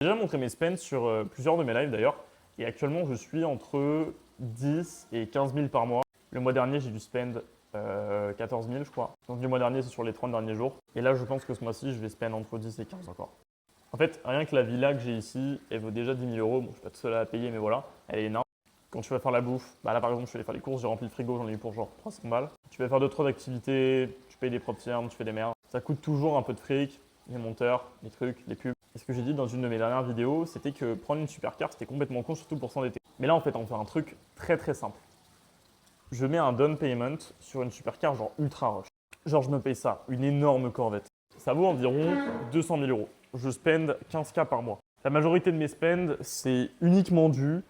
J'ai déjà montré mes spends sur plusieurs de mes lives d'ailleurs. Et actuellement, je suis entre 10 et 15 000 par mois. Le mois dernier, j'ai dû spend 14 000, je crois. Donc, du mois dernier, c'est sur les 30 derniers jours. Et là, je pense que ce mois-ci, je vais spend entre 10 et 15 encore. En fait, rien que la villa que j'ai ici, elle vaut déjà 10 000 euros. Bon, je suis pas tout seul à la payer, mais voilà, elle est énorme. Quand tu vas faire la bouffe, bah là par exemple, je vais aller faire les courses, j'ai rempli le frigo, j'en ai eu pour genre 300 balles. Tu vas faire 2-3 activités, tu payes des propres tiers, tu fais des merdes. Ça coûte toujours un peu de fric, les monteurs, les trucs, les pubs. Et ce que j'ai dit dans une de mes dernières vidéos, c'était que prendre une supercar, c'était complètement con, surtout pour s'endetter. Mais là, en fait, on fait un truc très très simple. Je mets un down payment sur une supercar genre ultra rush. Genre, je me paye ça, une énorme Corvette. Ça vaut environ 200 000 euros. Je spend 15K par mois. La majorité de mes spends, c'est uniquement dû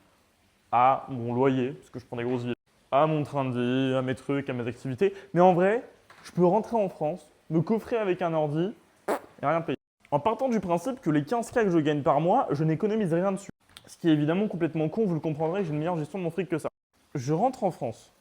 à mon loyer, parce que je prends des grosses villes, à mon train de vie, à mes trucs, à mes activités. Mais en vrai, je peux rentrer en France, me coffrer avec un ordi et rien payer. En partant du principe que les 15K que je gagne par mois, je n'économise rien dessus. Ce qui est évidemment complètement con, vous le comprendrez, j'ai une meilleure gestion de mon fric que ça. Je rentre en France,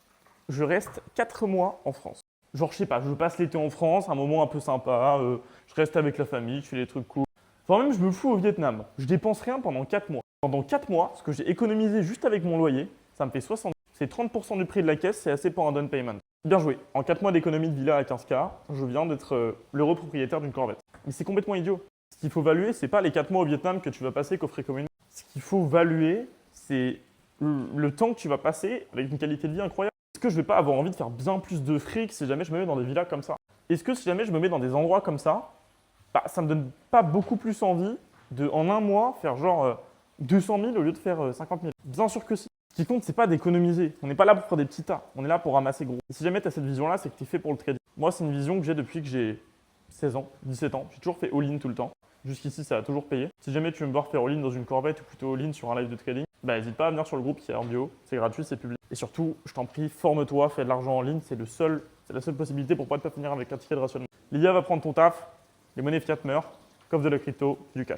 je reste 4 mois en France. Genre, je sais pas, je passe l'été en France, un moment un peu sympa, je reste avec la famille, je fais des trucs cool. Enfin, même, je me fous au Vietnam. Je dépense rien pendant 4 mois. Pendant 4 mois, ce que j'ai économisé juste avec mon loyer, ça me fait 60. C'est 30% du prix de la caisse, c'est assez pour un down payment. Bien joué. En 4 mois d'économie de villa à 15K, je viens d'être l'heureux propriétaire d'une Corvette. Mais c'est complètement idiot. Ce qu'il faut valuer, c'est pas les 4 mois au Vietnam que tu vas passer coffret commune. Ce qu'il faut valuer, c'est le temps que tu vas passer avec une qualité de vie incroyable. Est-ce que je vais pas avoir envie de faire bien plus de fric si jamais je me mets dans des villas comme ça? Est-ce que si jamais je me mets dans des endroits comme ça, bah, ça me donne pas beaucoup plus envie de, en un mois, faire genre 200 000 au lieu de faire 50 000? Bien sûr que si. Ce qui compte, c'est pas d'économiser. On n'est pas là pour faire des petits tas. On est là pour ramasser gros. Et si jamais tu as cette vision-là, c'est que tu es fait pour le trading. Moi, c'est une vision que j'ai depuis que j'ai 16 ans, 17 ans. J'ai toujours fait all-in tout le temps. Jusqu'ici, ça a toujours payé. Si jamais tu veux me voir faire all-in dans une Corvette ou plutôt all-in sur un live de trading, bah, n'hésite pas à venir sur le groupe qui est en bio. C'est gratuit, c'est public. Et surtout, je t'en prie, forme-toi, fais de l'argent en ligne. C'est la seule possibilité pour pas te finir avec un ticket de rationnement. L'IA va prendre ton taf, les monnaies fiat meurent, coffre de la crypto, du cash.